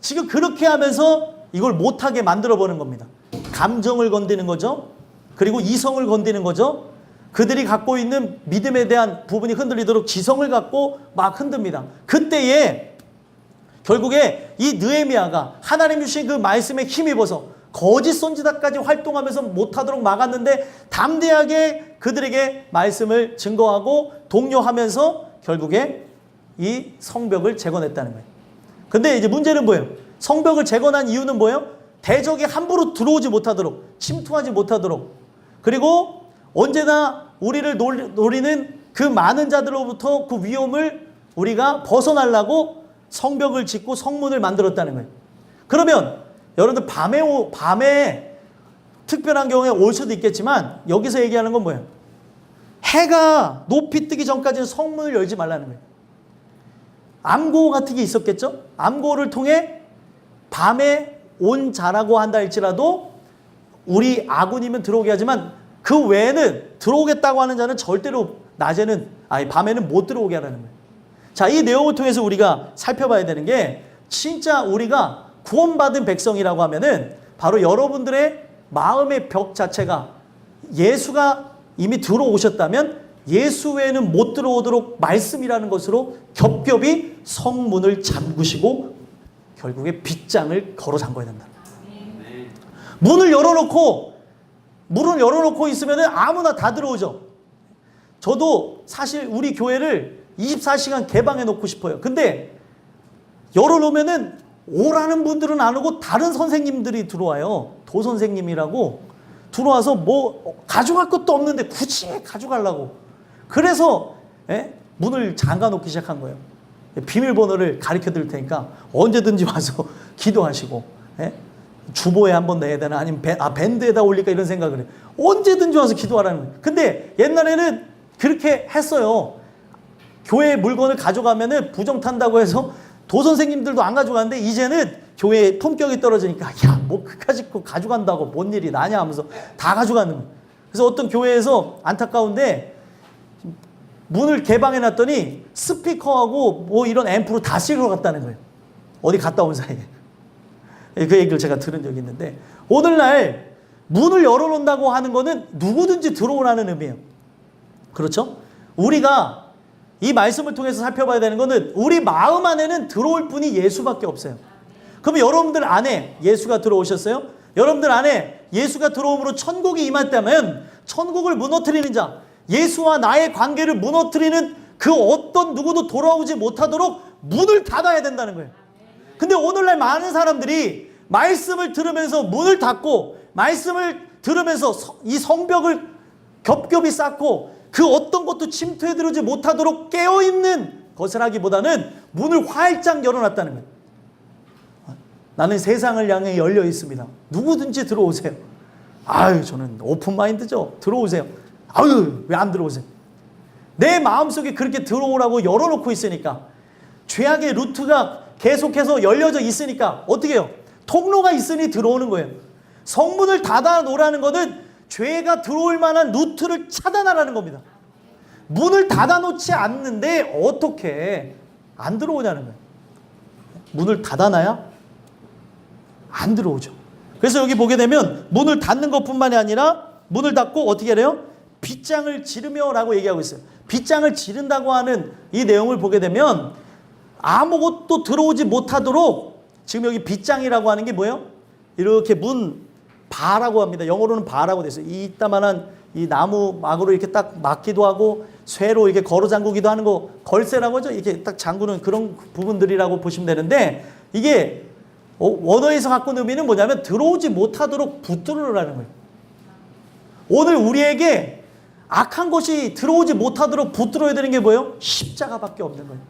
지금 그렇게 하면서 이걸 못하게 만들어버리는 겁니다. 감정을 건드는 거죠. 그리고 이성을 건드는 거죠. 그들이 갖고 있는 믿음에 대한 부분이 흔들리도록 지성을 갖고 막 흔듭니다. 그때에 결국에 이 느헤미야가 하나님 주신 그 말씀에 힘입어서 거짓 선지자까지 활동하면서 못하도록 막았는데 담대하게 그들에게 말씀을 증거하고 독려하면서 결국에 이 성벽을 재건했다는 거예요. 근데 이제 문제는 뭐예요? 성벽을 재건한 이유는 뭐예요? 대적이 함부로 들어오지 못하도록, 침투하지 못하도록, 그리고 언제나 우리를 노리는 그 많은 자들로부터 그 위험을 우리가 벗어나려고 성벽을 짓고 성문을 만들었다는 거예요. 그러면 여러분들 밤에 특별한 경우에 올 수도 있겠지만 여기서 얘기하는 건 뭐예요? 해가 높이 뜨기 전까지는 성문을 열지 말라는 거예요. 암고 같은 게 있었겠죠? 암고를 통해 밤에 온 자라고 한다 할지라도 우리 아군이면 들어오게 하지만 그 외에는 들어오겠다고 하는 자는 절대로 밤에는 못 들어오게 하라는 거예요. 자, 이 내용을 통해서 우리가 살펴봐야 되는 게 진짜 우리가 구원받은 백성이라고 하면은 바로 여러분들의 마음의 벽 자체가 예수가 이미 들어오셨다면 예수 외에는 못 들어오도록 말씀이라는 것으로 겹겹이 성문을 잠그시고 결국에 빗장을 걸어 잠궈야 된다. 문을 열어놓고 있으면 아무나 다 들어오죠. 저도 사실 우리 교회를 24시간 개방해 놓고 싶어요. 근데 열어놓으면은 오라는 분들은 안 오고 다른 선생님들이 들어와요. 도선생님이라고 들어와서 뭐 가져갈 것도 없는데 굳이 가져가려고. 그래서 문을 잠가 놓기 시작한 거예요. 비밀번호를 가르쳐 드릴 테니까 언제든지 와서 기도하시고, 주보에 한번 내야 되나 아니면 밴드에다 올릴까 이런 생각을 해요. 언제든지 와서 기도하라는 거예요. 근데 옛날에는 그렇게 했어요. 교회 물건을 가져가면은 부정 탄다고 해서 도선생님들도 안 가져가는데 이제는 교회의 품격이 떨어지니까 뭐 그까짓 거 가져간다고 뭔 일이 나냐 하면서 다 가져가는 거예요. 그래서 어떤 교회에서 안타까운데 문을 개방해 놨더니 스피커하고 뭐 이런 앰프로 다 실어 갔다는 거예요. 어디 갔다 온 사이에. 그 얘기를 제가 들은 적이 있는데 오늘날 문을 열어놓는다고 하는 거는 누구든지 들어오라는 의미예요. 그렇죠? 우리가 이 말씀을 통해서 살펴봐야 되는 거는 우리 마음 안에는 들어올 분이 예수밖에 없어요. 그럼 여러분들 안에 예수가 들어오셨어요? 여러분들 안에 예수가 들어옴으로 천국이 임했다면 천국을 무너뜨리는 자, 예수와 나의 관계를 무너뜨리는 그 어떤 누구도 돌아오지 못하도록 문을 닫아야 된다는 거예요. 근데 오늘날 많은 사람들이 말씀을 들으면서 문을 닫고 말씀을 들으면서 이 성벽을 겹겹이 쌓고 그 어떤 것도 침투해 들어오지 못하도록 깨어있는 것을 하기보다는 문을 활짝 열어놨다는 거예요. 나는 세상을 향해 열려 있습니다. 누구든지 들어오세요. 아유, 저는 오픈마인드죠. 들어오세요. 아유, 왜 안 들어오세요? 내 마음속에 그렇게 들어오라고 열어놓고 있으니까, 죄악의 루트가 계속해서 열려져 있으니까 어떻게 해요? 통로가 있으니 들어오는 거예요. 성문을 닫아 놓으라는 것은 죄가 들어올 만한 루트를 차단하라는 겁니다. 문을 닫아 놓지 않는데 어떻게 안 들어오냐는 거예요. 문을 닫아놔야 안 들어오죠. 그래서 여기 보게 되면 문을 닫는 것뿐만이 아니라 문을 닫고 어떻게 해요? 빗장을 지르며 라고 얘기하고 있어요. 빗장을 지른다고 하는 이 내용을 보게 되면 아무것도 들어오지 못하도록, 지금 여기 빗장이라고 하는 게 뭐예요? 이렇게 문 바라고 합니다. 영어로는 바라고 되어 있어요. 이따만한 이 나무 막으로 이렇게 딱 막기도 하고 쇠로 이렇게 걸어 잠그기도 하는 거 걸쇠라고 하죠. 이렇게 딱 잠그는 그런 부분들이라고 보시면 되는데, 이게 원어에서 갖고 있는 의미는 뭐냐면 들어오지 못하도록 붙들으라는 거예요. 오늘 우리에게 악한 것이 들어오지 못하도록 붙들어야 되는 게 뭐예요? 십자가밖에 없는 거예요.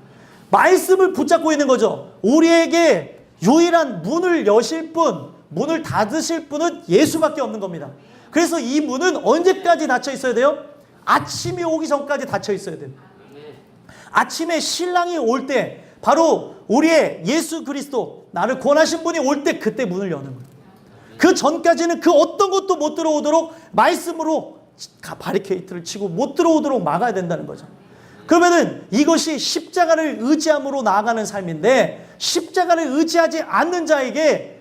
말씀을 붙잡고 있는 거죠. 우리에게 유일한 문을 여실 분, 문을 닫으실 분은 예수밖에 없는 겁니다. 그래서 이 문은 언제까지 닫혀 있어야 돼요? 아침이 오기 전까지 닫혀 있어야 돼요. 아침에 신랑이 올 때, 바로 우리의 예수 그리스도, 나를 구원하신 분이 올 때 그때 문을 여는 거예요. 그 전까지는 그 어떤 것도 못 들어오도록 말씀으로 바리케이트를 치고 못 들어오도록 막아야 된다는 거죠. 그러면은 이것이 십자가를 의지함으로 나아가는 삶인데, 십자가를 의지하지 않는 자에게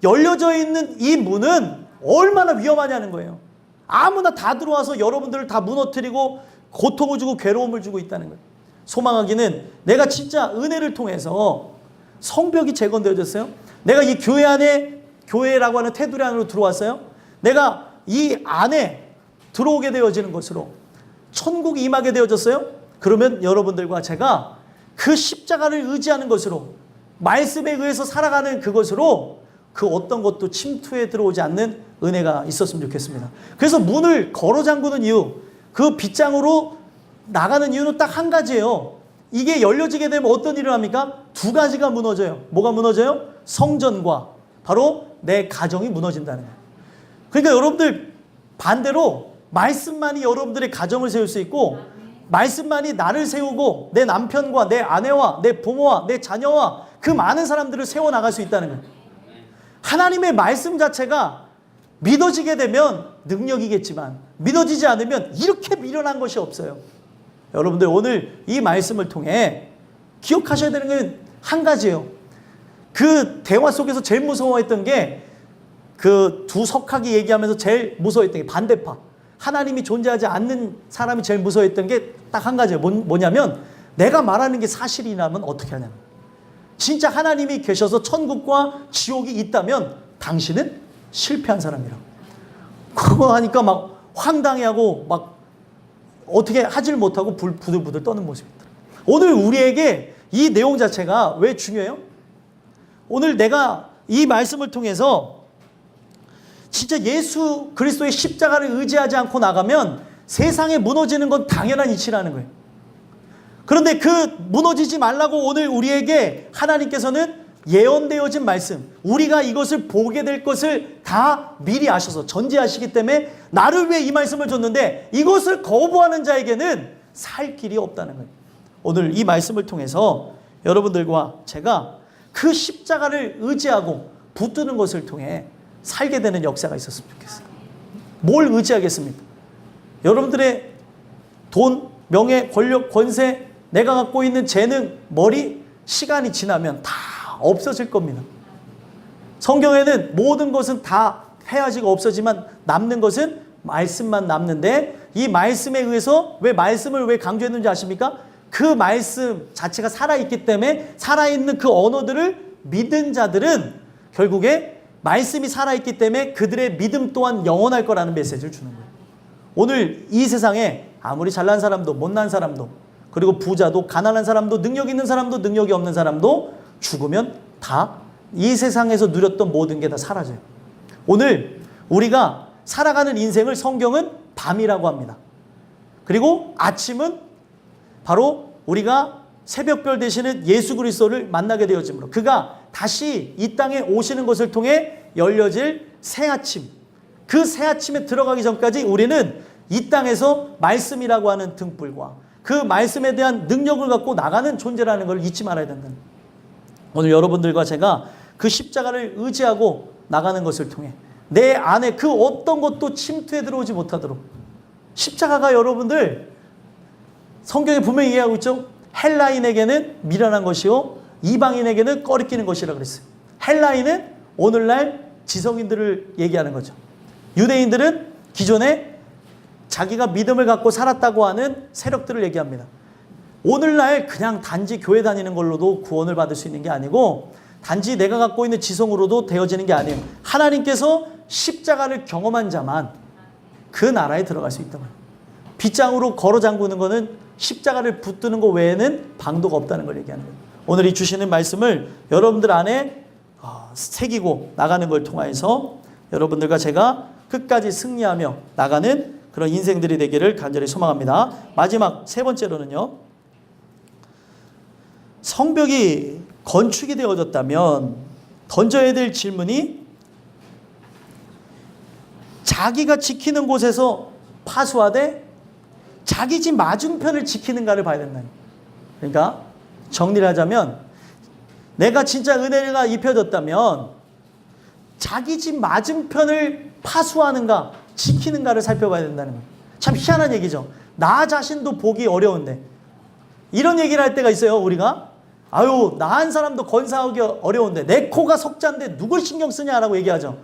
열려져 있는 이 문은 얼마나 위험하냐는 거예요. 아무나 다 들어와서 여러분들을 다 무너뜨리고 고통을 주고 괴로움을 주고 있다는 거예요. 소망하기는 내가 진짜 은혜를 통해서 성벽이 재건되어졌어요. 내가 이 교회 안에, 교회라고 하는 테두리 안으로 들어왔어요. 내가 이 안에 들어오게 되어지는 것으로 천국이 임하게 되어졌어요. 그러면 여러분들과 제가 그 십자가를 의지하는 것으로, 말씀에 의해서 살아가는 그것으로 그 어떤 것도 침투에 들어오지 않는 은혜가 있었으면 좋겠습니다. 그래서 문을 걸어 잠그는 이유, 그 빗장으로 나가는 이유는 딱 한 가지예요. 이게 열려지게 되면 어떤 일을 합니까? 두 가지가 무너져요. 뭐가 무너져요? 성전과 바로 내 가정이 무너진다는 거예요. 그러니까 여러분들 반대로 말씀만이 여러분들의 가정을 세울 수 있고, 말씀만이 나를 세우고 내 남편과 내 아내와 내 부모와 내 자녀와 그 많은 사람들을 세워나갈 수 있다는 거예요. 하나님의 말씀 자체가 믿어지게 되면 능력이겠지만 믿어지지 않으면 이렇게 미련한 것이 없어요. 여러분들 오늘 이 말씀을 통해 기억하셔야 되는 건 한 가지예요. 그 대화 속에서 제일 무서워했던 게 그 두 석학이 얘기하면서 제일 무서워했던 게 반대파. 하나님이 존재하지 않는 사람이 제일 무서워했던 게 딱 한 가지예요. 뭐냐면 내가 말하는 게 사실이라면 어떻게 하냐면, 진짜 하나님이 계셔서 천국과 지옥이 있다면 당신은 실패한 사람이라고. 그거 하니까 막 황당해하고 막 어떻게 하질 못하고 부들부들 떠는 모습이더라. 오늘 우리에게 이 내용 자체가 왜 중요해요? 오늘 내가 이 말씀을 통해서 진짜 예수 그리스도의 십자가를 의지하지 않고 나가면 세상에 무너지는 건 당연한 이치라는 거예요. 그런데 그 무너지지 말라고 오늘 우리에게 하나님께서는 예언되어진 말씀, 우리가 이것을 보게 될 것을 다 미리 아셔서 전제하시기 때문에 나를 위해 이 말씀을 줬는데 이것을 거부하는 자에게는 살 길이 없다는 거예요. 오늘 이 말씀을 통해서 여러분들과 제가 그 십자가를 의지하고 붙드는 것을 통해 살게 되는 역사가 있었으면 좋겠어요. 뭘 의지하겠습니까? 여러분들의 돈, 명예, 권력, 권세, 내가 갖고 있는 재능, 머리, 시간이 지나면 다 없어질 겁니다. 성경에는 모든 것은 다 헤어지고 없어지만 남는 것은 말씀만 남는데, 이 말씀에 의해서 왜 말씀을 왜 강조했는지 아십니까? 그 말씀 자체가 살아있기 때문에 살아있는 그 언어들을 믿은 자들은 결국에 말씀이 살아있기 때문에 그들의 믿음 또한 영원할 거라는 메시지를 주는 거예요. 오늘 이 세상에 아무리 잘난 사람도 못난 사람도, 그리고 부자도 가난한 사람도 능력 있는 사람도 능력이 없는 사람도 죽으면 다 이 세상에서 누렸던 모든 게 다 사라져요. 오늘 우리가 살아가는 인생을 성경은 밤이라고 합니다. 그리고 아침은 바로 우리가 새벽별 되시는 예수 그리스도를 만나게 되어짐으로 그가 다시 이 땅에 오시는 것을 통해 열려질 새아침, 그 새아침에 들어가기 전까지 우리는 이 땅에서 말씀이라고 하는 등불과 그 말씀에 대한 능력을 갖고 나가는 존재라는 걸 잊지 말아야 된다는 거예요. 오늘 여러분들과 제가 그 십자가를 의지하고 나가는 것을 통해 내 안에 그 어떤 것도 침투해 들어오지 못하도록, 십자가가 여러분들 성경에 분명히 이해하고 있죠. 헬라인에게는 미련한 것이요 이방인에게는 꺼리끼는 것이라고 그랬어요. 헬라인은 오늘날 지성인들을 얘기하는 거죠. 유대인들은 기존에 자기가 믿음을 갖고 살았다고 하는 세력들을 얘기합니다. 오늘날 그냥 단지 교회 다니는 걸로도 구원을 받을 수 있는 게 아니고 단지 내가 갖고 있는 지성으로도 되어지는 게 아니에요. 하나님께서 십자가를 경험한 자만 그 나라에 들어갈 수 있다는 거예요. 빗장으로 걸어 잠그는 거는 십자가를 붙드는 것 외에는 방도가 없다는 걸 얘기하는 거예요. 오늘 이 주시는 말씀을 여러분들 안에 새기고 나가는 걸 통해서 여러분들과 제가 끝까지 승리하며 나가는 그런 인생들이 되기를 간절히 소망합니다. 마지막 세 번째로는요, 성벽이 건축이 되어졌다면 던져야 될 질문이 자기가 지키는 곳에서 파수하되 자기 집 맞은편을 지키는가를 봐야 된다. 그러니까 정리를 하자면 내가 진짜 은혜가 입혀졌다면 자기 집 맞은편을 파수하는가 지키는가를 살펴봐야 된다는 거예요. 참 희한한 얘기죠. 나 자신도 보기 어려운데 이런 얘기를 할 때가 있어요. 우리가 아유 나한 사람도 건사하기 어려운데 내 코가 석자인데 누굴 신경 쓰냐라고 얘기하죠.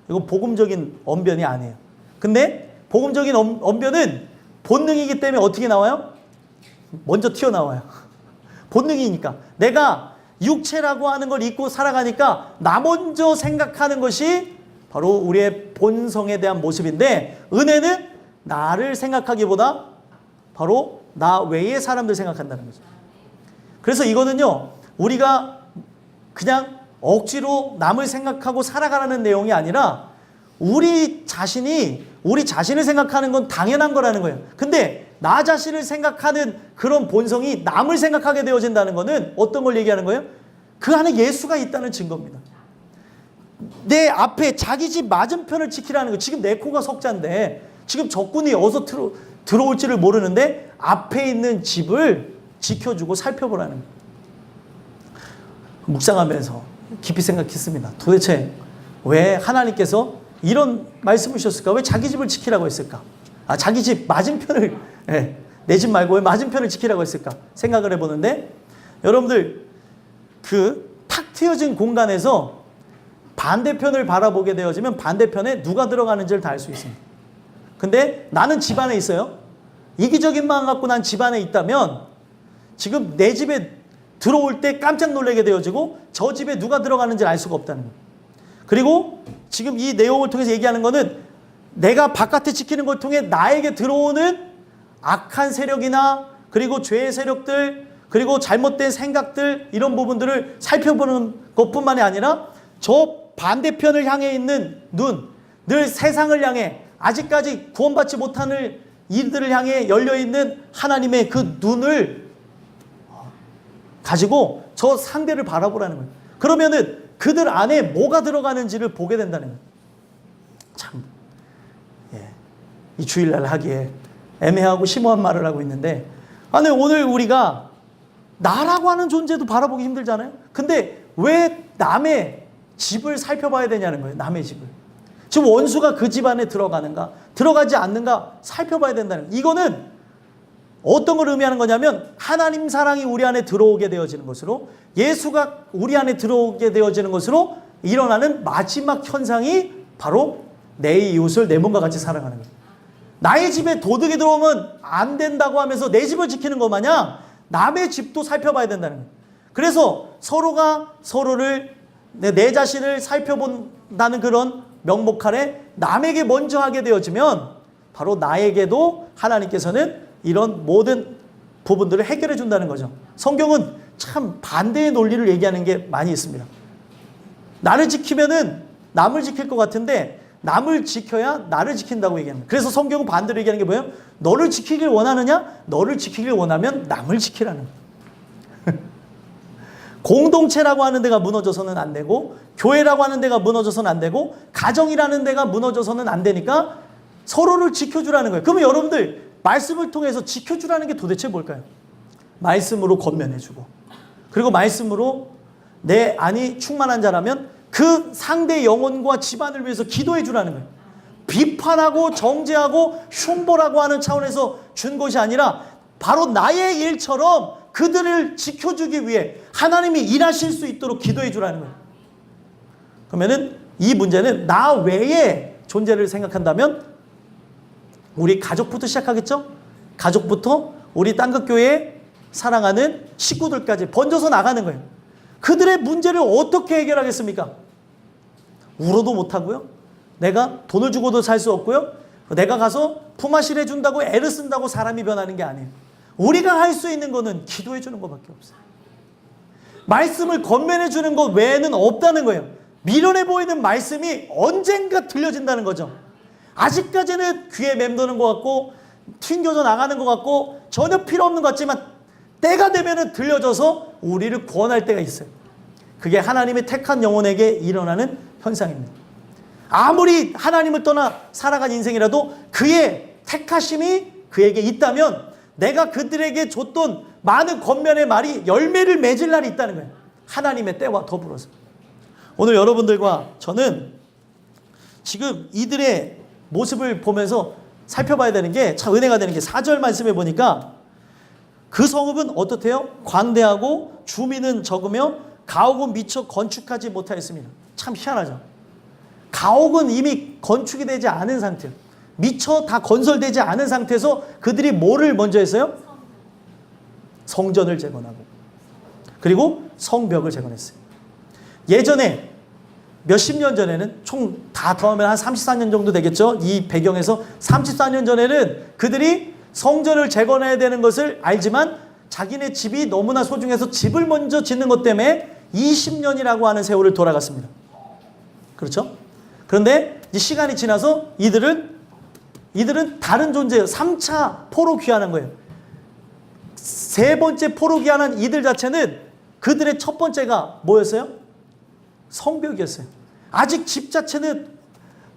이거 복음적인 언변이 아니에요. 근데 복음적인 언변은 본능이기 때문에 어떻게 나와요? 먼저 튀어나와요. 본능이니까. 내가 육체라고 하는 걸 잊고 살아가니까 나 먼저 생각하는 것이 바로 우리의 본성에 대한 모습인데, 은혜는 나를 생각하기보다 바로 나 외의 사람들 생각한다는 거죠. 그래서 이거는요, 우리가 그냥 억지로 남을 생각하고 살아가라는 내용이 아니라 우리 자신을 생각하는 건 당연한 거라는 거예요. 근데 나 자신을 생각하는 그런 본성이 남을 생각하게 되어진다는 거는 어떤 걸 얘기하는 거예요? 그 안에 예수가 있다는 증거입니다. 내 앞에 자기 집 맞은편을 지키라는 거예요. 지금 내 코가 석자인데 지금 적군이 어디서 들어올지를 모르는데 앞에 있는 집을 지켜주고 살펴보라는 거예요. 묵상하면서 깊이 생각했습니다. 도대체 왜 하나님께서 이런 말씀을 주셨을까? 왜 자기 집을 지키라고 했을까? 자기 집 맞은편을, 내 집 말고 왜 맞은편을 지키라고 했을까? 생각을 해보는데, 여러분들 그 탁 트여진 공간에서 반대편을 바라보게 되어지면 반대편에 누가 들어가는지를 다 알 수 있습니다. 근데 나는 집 안에 있어요. 이기적인 마음 갖고 난 집 안에 있다면 지금 내 집에 들어올 때 깜짝 놀라게 되어지고 저 집에 누가 들어가는지를 알 수가 없다는 거예요. 그리고 지금 이 내용을 통해서 얘기하는 거는 내가 바깥에 지키는 걸 통해 나에게 들어오는 악한 세력이나 그리고 죄의 세력들 그리고 잘못된 생각들 이런 부분들을 살펴보는 것뿐만이 아니라 저 반대편을 향해 있는 눈, 늘 세상을 향해 아직까지 구원받지 못하는 이들을 향해 열려있는 하나님의 그 눈을 가지고 저 상대를 바라보라는 거예요. 그러면은 그들 안에 뭐가 들어가는지를 보게 된다는 거예요. 참, 이 주일날 하기에 애매하고 심오한 말을 하고 있는데, 아니 오늘 우리가 나라고 하는 존재도 바라보기 힘들잖아요. 근데 왜 남의 집을 살펴봐야 되냐는 거예요. 남의 집을. 지금 원수가 그 집 안에 들어가는가, 들어가지 않는가 살펴봐야 된다는 거예요. 이거는 어떤 걸 의미하는 거냐면 하나님 사랑이 우리 안에 들어오게 되어지는 것으로, 예수가 우리 안에 들어오게 되어지는 것으로 일어나는 마지막 현상이 바로 내 이웃을 내 몸과 같이 사랑하는 거예요. 나의 집에 도둑이 들어오면 안 된다고 하면서 내 집을 지키는 것 마냥 남의 집도 살펴봐야 된다는 거예요. 그래서 서로가 서로를, 내 자신을 살펴본다는 그런 명목 아래 남에게 먼저 하게 되어지면 바로 나에게도 하나님께서는 이런 모든 부분들을 해결해 준다는 거죠. 성경은 참 반대의 논리를 얘기하는 게 많이 있습니다. 나를 지키면은 남을 지킬 것 같은데 남을 지켜야 나를 지킨다고 얘기합니다. 그래서 성경은 반대로 얘기하는 게 뭐예요? 너를 지키길 원하느냐? 너를 지키길 원하면 남을 지키라는 거예요. 공동체라고 하는 데가 무너져서는 안 되고, 교회라고 하는 데가 무너져서는 안 되고, 가정이라는 데가 무너져서는 안 되니까 서로를 지켜주라는 거예요. 그러면 여러분들 말씀을 통해서 지켜주라는 게 도대체 뭘까요? 말씀으로 권면해주고, 그리고 말씀으로 내 안이 충만한 자라면 그 상대 영혼과 집안을 위해서 기도해 주라는 거예요. 비판하고 정죄하고 흉보라고 하는 차원에서 준 것이 아니라 바로 나의 일처럼 그들을 지켜주기 위해 하나님이 일하실 수 있도록 기도해 주라는 거예요. 그러면은 이 문제는 나 외의 존재를 생각한다면 우리 가족부터 시작하겠죠? 가족부터 우리 땅끝교회에 사랑하는 식구들까지 번져서 나가는 거예요. 그들의 문제를 어떻게 해결하겠습니까? 울어도 못하고요. 내가 돈을 주고도 살 수 없고요. 내가 가서 품앗이를 해준다고 애를 쓴다고 사람이 변하는 게 아니에요. 우리가 할 수 있는 거는 기도해 주는 것밖에 없어요. 말씀을 권면해 주는 것 외에는 없다는 거예요. 미련해 보이는 말씀이 언젠가 들려진다는 거죠. 아직까지는 귀에 맴도는 것 같고 튕겨져 나가는 것 같고 전혀 필요 없는 것 같지만 때가 되면은 들려져서 우리를 구원할 때가 있어요. 그게 하나님의 택한 영혼에게 일어나는 현상입니다. 아무리 하나님을 떠나 살아간 인생이라도 그의 택하심이 그에게 있다면 내가 그들에게 줬던 많은 권면의 말이 열매를 맺을 날이 있다는 거예요. 하나님의 때와 더불어서. 오늘 여러분들과 저는 지금 이들의 모습을 보면서 살펴봐야 되는 게 참 은혜가 되는 게 4절 말씀에 보니까 그 성읍은 어떻대요? 광대하고 주민은 적으며 가옥은 미처 건축하지 못하였습니다. 참 희한하죠. 가옥은 이미 건축이 되지 않은 상태예요. 미처 다 건설되지 않은 상태에서 그들이 뭐를 먼저 했어요? 성전을 재건하고 그리고 성벽을 재건했어요. 예전에 몇십 년 전에는 총 다 더하면 한 34년 정도 되겠죠. 이 배경에서 34년 전에는 그들이 성전을 재건해야 되는 것을 알지만 자기네 집이 너무나 소중해서 집을 먼저 짓는 것 때문에 20년이라고 하는 세월을 돌아갔습니다. 그렇죠? 그런데 이제 시간이 지나서 이들은 다른 존재예요. 3차 포로 귀환한 거예요. 세 번째 포로 귀환한 이들 자체는 그들의 첫 번째가 뭐였어요? 성벽이었어요. 아직 집 자체는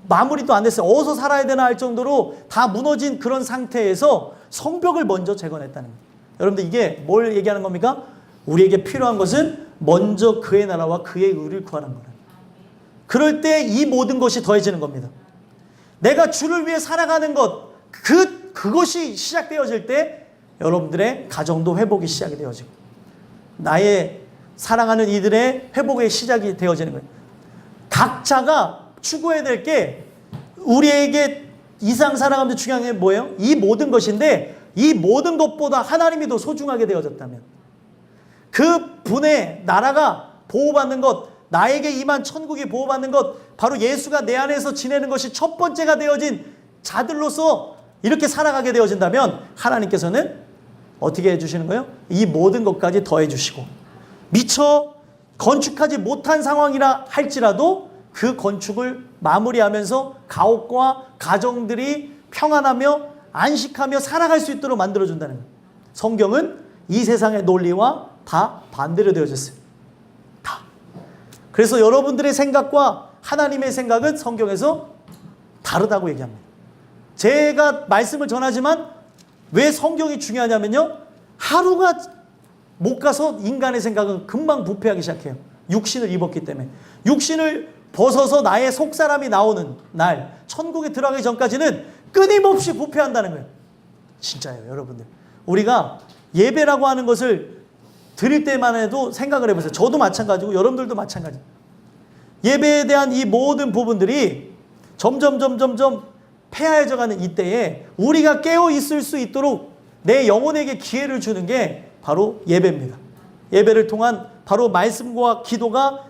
마무리도 안 됐어요. 어디서 살아야 되나 할 정도로 다 무너진 그런 상태에서 성벽을 먼저 재건했다는 거예요. 여러분들 이게 뭘 얘기하는 겁니까? 우리에게 필요한 것은 먼저 그의 나라와 그의 의를 구하는 거예요. 그럴 때 이 모든 것이 더해지는 겁니다. 내가 주를 위해 살아가는 것, 그것이 시작되어질 때 여러분들의 가정도 회복이 시작이 되어지고 나의 사랑하는 이들의 회복의 시작이 되어지는 거예요. 각자가 추구해야 될 게 우리에게 이상 살아가면서 중요한 게 뭐예요? 이 모든 것인데 이 모든 것보다 하나님이 더 소중하게 되어졌다면 그 분의 나라가 보호받는 것, 나에게 임한 천국이 보호받는 것, 바로 예수가 내 안에서 지내는 것이 첫 번째가 되어진 자들로서 이렇게 살아가게 되어진다면 하나님께서는 어떻게 해주시는 거예요? 이 모든 것까지 더해 주시고 미처 건축하지 못한 상황이라 할지라도 그 건축을 마무리하면서 가옥과 가정들이 평안하며 안식하며 살아갈 수 있도록 만들어준다는 거예요. 성경은 이 세상의 논리와 다 반대로 되어졌어요. 다. 그래서 여러분들의 생각과 하나님의 생각은 성경에서 다르다고 얘기합니다. 제가 말씀을 전하지만 왜 성경이 중요하냐면요. 하루가 못 가서 인간의 생각은 금방 부패하기 시작해요. 육신을 입었기 때문에. 육신을 벗어서 나의 속사람이 나오는 날, 천국에 들어가기 전까지는 끊임없이 부패한다는 거예요. 진짜예요, 여러분들. 우리가 예배라고 하는 것을 드릴 때만 해도 생각을 해보세요. 저도 마찬가지고 여러분들도 마찬가지예요. 예배에 대한 이 모든 부분들이 점점 폐하해져가는 이때에 우리가 깨어 있을 수 있도록 내 영혼에게 기회를 주는 게 바로 예배입니다. 예배를 통한 바로 말씀과 기도가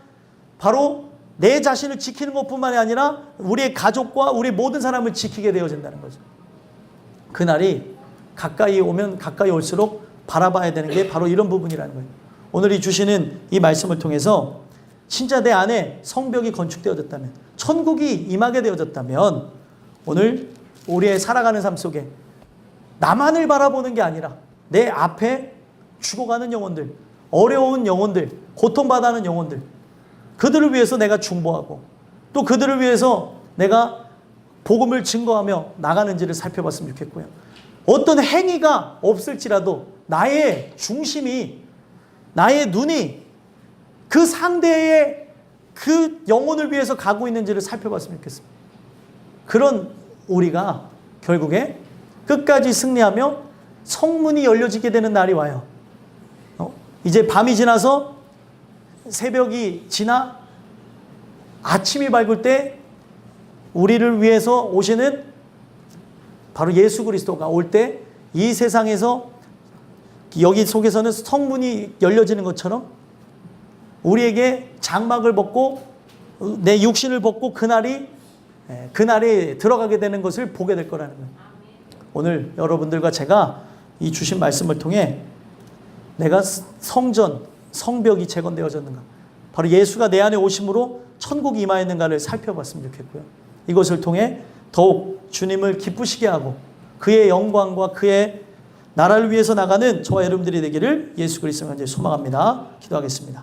바로 내 자신을 지키는 것뿐만이 아니라 우리의 가족과 우리 모든 사람을 지키게 되어진다는 거죠. 그날이 가까이 오면 가까이 올수록 바라봐야 되는 게 바로 이런 부분이라는 거예요. 오늘 이 주시는 이 말씀을 통해서 진짜 내 안에 성벽이 건축되어졌다면, 천국이 임하게 되어졌다면 오늘 우리의 살아가는 삶 속에 나만을 바라보는 게 아니라 내 앞에 죽어가는 영혼들, 어려운 영혼들, 고통받아하는 영혼들, 그들을 위해서 내가 중보하고 또 그들을 위해서 내가 복음을 증거하며 나가는지를 살펴봤으면 좋겠고요. 어떤 행위가 없을지라도 나의 중심이, 나의 눈이 그 상대의 그 영혼을 위해서 가고 있는지를 살펴봤으면 좋겠습니다. 그런 우리가 결국에 끝까지 승리하며 성문이 열려지게 되는 날이 와요. 이제 밤이 지나서 새벽이 지나 아침이 밝을 때 우리를 위해서 오시는 바로 예수 그리스도가 올 때 이 세상에서 여기 속에서는 성문이 열려지는 것처럼 우리에게 장막을 벗고 내 육신을 벗고 그날에 들어가게 되는 것을 보게 될 거라는 거예요. 오늘 여러분들과 제가 이 주신 말씀을 통해 내가 성벽이 재건되어졌는가, 바로 예수가 내 안에 오심으로 천국이 임하였는가를 살펴봤으면 좋겠고요. 이것을 통해 더욱 주님을 기쁘시게 하고 그의 영광과 그의 나라를 위해서 나가는 저와 여러분들이 되기를 예수 그리스도로 소망합니다. 기도하겠습니다.